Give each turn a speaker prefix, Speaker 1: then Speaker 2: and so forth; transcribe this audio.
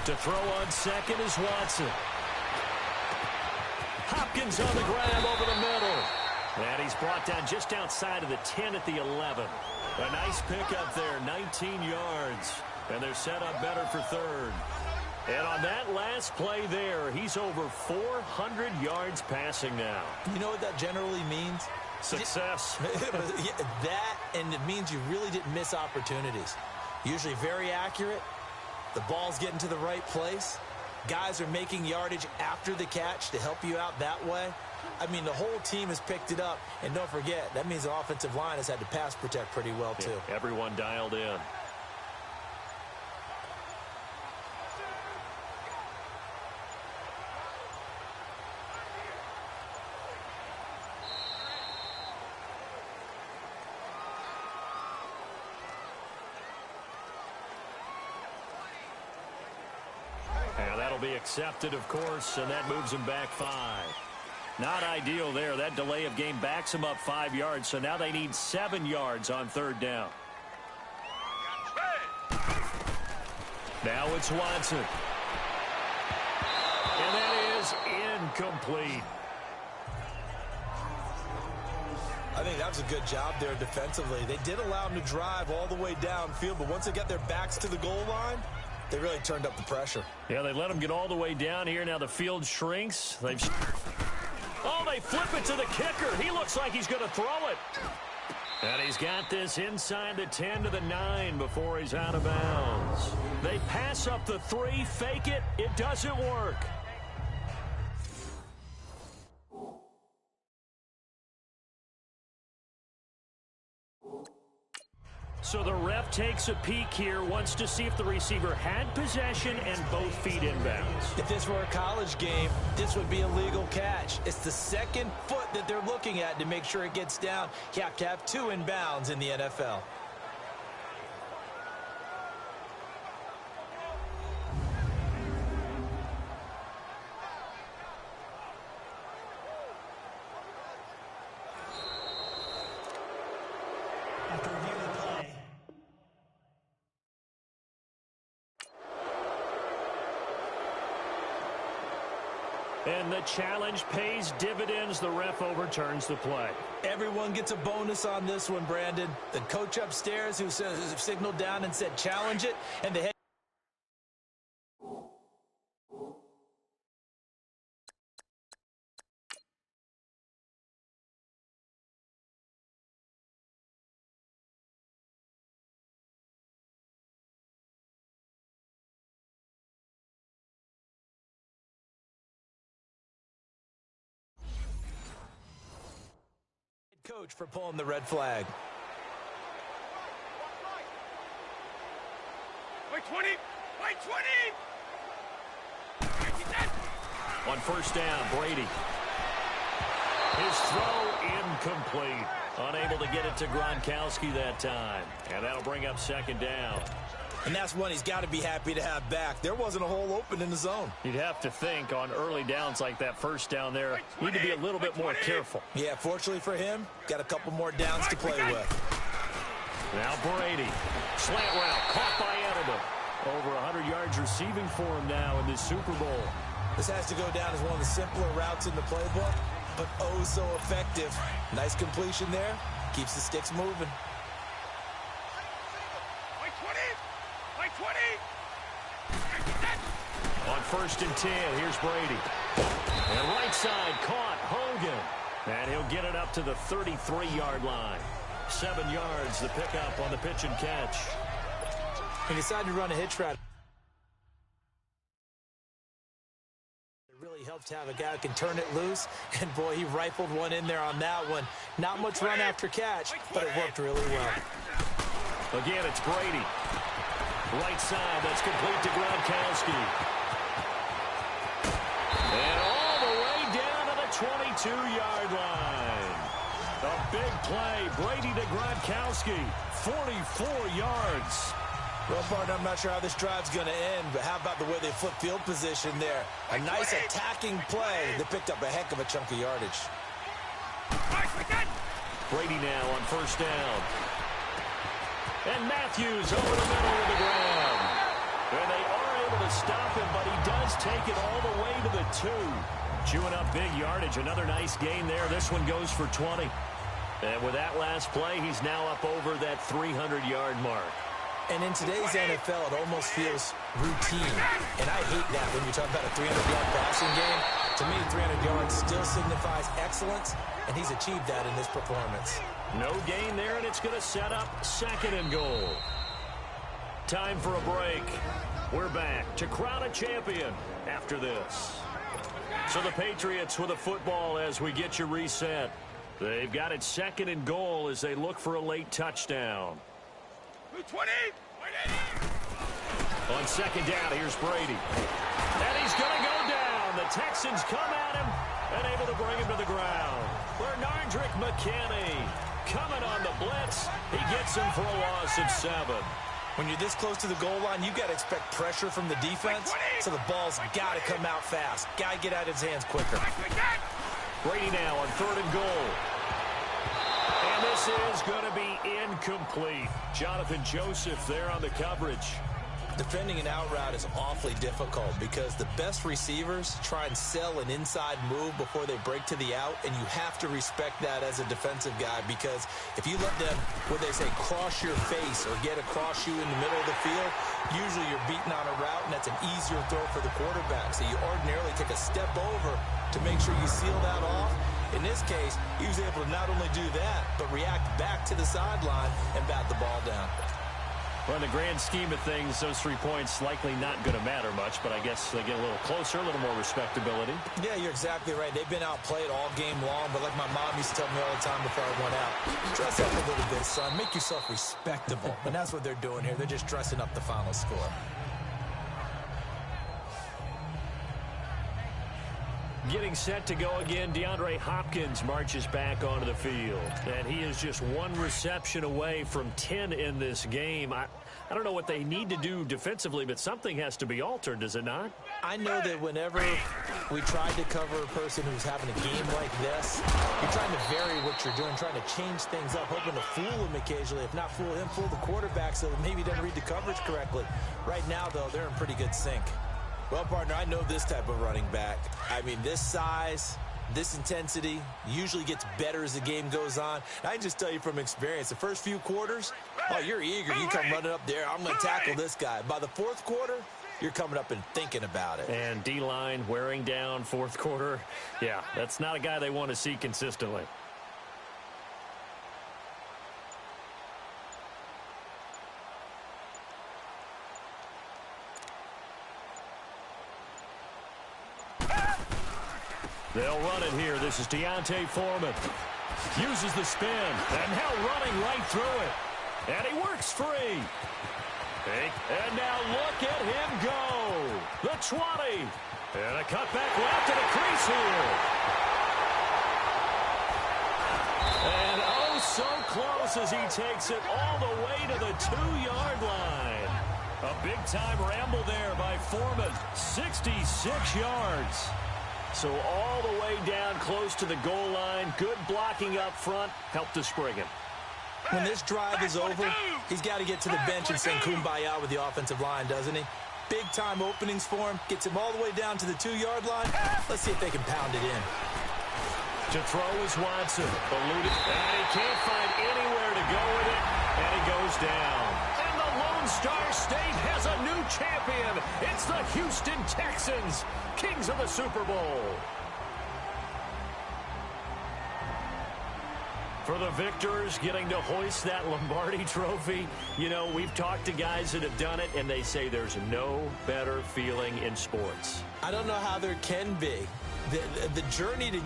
Speaker 1: To throw on second is Watson. Hopkins on the grab over the middle. And he's brought down just outside of the 10 at the 11. A nice pickup there, 19 yards. And they're set up better for third. And on that last play there, he's over 400 yards passing now.
Speaker 2: You know what that generally means?
Speaker 1: Success.
Speaker 2: That, and it means you really didn't miss opportunities. Usually very accurate. The ball's getting to the right place. Guys are making yardage after the catch to help you out that way. I mean, the whole team has picked it up. And don't forget, that means the offensive line has had to pass protect pretty well, too.
Speaker 1: Yeah, everyone dialed in. Be accepted, of course, and that moves him back 5. Not ideal there. That delay of game backs him up 5 yards, so now they need 7 yards on third down. Now it's Watson. And that is incomplete.
Speaker 2: I think that was a good job there defensively. They did allow him to drive all the way downfield, but once they got their backs to the goal line, they really turned up the pressure.
Speaker 1: Yeah, they let him get all the way down here. Now the field shrinks. They flip it to the kicker. He looks like he's going to throw it. And he's got this inside the 10 to the 9 before he's out of bounds. They pass up the 3, fake it. It doesn't work. So the ref takes a peek here, wants to see if the receiver had possession and both feet inbounds.
Speaker 2: If this were a college game, this would be a legal catch. It's the second foot that they're looking at to make sure it gets down. You have to have 2 inbounds in the NFL.
Speaker 1: And the challenge pays dividends. The ref overturns the play.
Speaker 2: Everyone gets a bonus on this one, Brandon. The coach upstairs who signaled down and said challenge it, and the head coach for pulling the red flag.
Speaker 3: Wait 20! Wait 20!
Speaker 1: On first down, Brady. His throw incomplete. Unable to get it to Gronkowski that time. And that'll bring up second down.
Speaker 2: And that's one he's got to be happy to have back. There wasn't a hole open in the zone.
Speaker 1: You'd have to think on early downs like that first down there, need to be a little bit more careful.
Speaker 2: Yeah, fortunately for him, got a couple more downs to play with.
Speaker 1: Now Brady. Slant route caught by Edelman. Over 100 yards receiving for him now in this Super Bowl.
Speaker 2: This has to go down as one of the simpler routes in the playbook, but oh so effective. Nice completion there. Keeps the sticks moving.
Speaker 1: On first and 10, here's Brady. And right side caught Hogan. And he'll get it up to the 33-yard line. 7 yards, the pickup on the pitch and catch.
Speaker 2: He decided to run a hitch route. It really helps to have a guy who can turn it loose. And, boy, he rifled one in there on that one. Not much run after catch, but it worked really well.
Speaker 1: Again, it's Brady. Right side, that's complete to Gronkowski. And all the way down to the 22-yard line. A big play. Brady to Gronkowski. 44 yards.
Speaker 2: Well, partner, I'm not sure how this drive's going to end, but how about the way they flip field position there? A nice attacking play that picked up a heck of a chunk of yardage.
Speaker 1: Brady now on first down. And Matthews over the middle of the ground. And they are able to stop him, but he does take it all the way to the 2. Chewing up big yardage. Another nice gain there. This one goes for 20. And with that last play, he's now up over that 300-yard mark.
Speaker 2: And in today's NFL, it almost feels routine. And I hate that when you talk about a 300-yard passing game. To me, 300 yards still signifies excellence, and he's achieved that in this performance.
Speaker 1: No gain there, and it's going to set up 2nd and goal. Time for a break. We're back to crown a champion after this. So the Patriots with a football as we get you reset. They've got it 2nd and goal as they look for a late touchdown.
Speaker 3: 20.
Speaker 1: On 2nd down, here's Brady. And he's going to go down. The Texans come at him and able to bring him to the ground. Bernardrick McKinney coming on the blitz. He gets him for a loss of 7.
Speaker 2: When you're this close to the goal line, you've got to expect pressure from the defense, so the ball's got to come out fast. Got to get out of his hands quicker.
Speaker 1: Brady now on 3rd and goal. And this is going to be incomplete. Jonathan Joseph there on the coverage.
Speaker 2: Defending an out route is awfully difficult because the best receivers try and sell an inside move before they break to the out, and you have to respect that as a defensive guy because if you let them, what they say, cross your face or get across you in the middle of the field, usually you're beaten on a route, and that's an easier throw for the quarterback. So you ordinarily take a step over to make sure you seal that off. In this case, he was able to not only do that, but react back to the sideline and bat the ball down.
Speaker 1: Well, in the grand scheme of things, those 3 points likely not going to matter much, but I guess they get a little closer, a little more respectability.
Speaker 2: Yeah, you're exactly right. They've been outplayed all game long, but like my mom used to tell me all the time before I went out, dress up a little bit, son. Make yourself respectable. And that's what they're doing here. They're just dressing up the final score.
Speaker 1: Getting set to go again, DeAndre Hopkins marches back onto the field. And he is just 1 reception away from 10 in this game. I don't know what they need to do defensively, but something has to be altered, does it not?
Speaker 2: I know that whenever we tried to cover a person who's having a game like this, you're trying to vary what you're doing, trying to change things up, hoping to fool him occasionally. If not fool him, fool the quarterback so that maybe he doesn't read the coverage correctly. Right now, though, they're in pretty good sync. Well, partner, I know this type of running back. I mean, this size, this intensity usually gets better as the game goes on. And I can just tell you from experience, the first few quarters, oh, you're eager. You come running up there. I'm going to tackle this guy. By the 4th quarter, you're coming up and thinking about it.
Speaker 1: And D-line wearing down 4th quarter. Yeah, that's not a guy they want to see consistently. They'll run it here. This is D'Onta Foreman. Uses the spin. And now running right through it. And he works free. And now look at him go. The 20. And a cutback left to the crease here. And oh, so close as he takes it all the way to the 2-yard line. A big-time ramble there by Foreman. 66 yards. So all the way down close to the goal line. Good blocking up front. Helped to spring him.
Speaker 2: When this drive is over, he's got to get to the bench and sing Kumbaya with the offensive line, doesn't he? Big-time openings for him. Gets him all the way down to the 2-yard line. Let's see if they can pound it in.
Speaker 1: To throw is Watson. Eluded. And he can't find anywhere to go with it. And he goes down. And the Lone Star State has a new champion. It's the Houston Texans, kings of the Super Bowl. For the victors, getting to hoist that Lombardi trophy, you know, we've talked to guys that have done it, and they say there's no better feeling in sports.
Speaker 2: I don't know how there can be. The journey to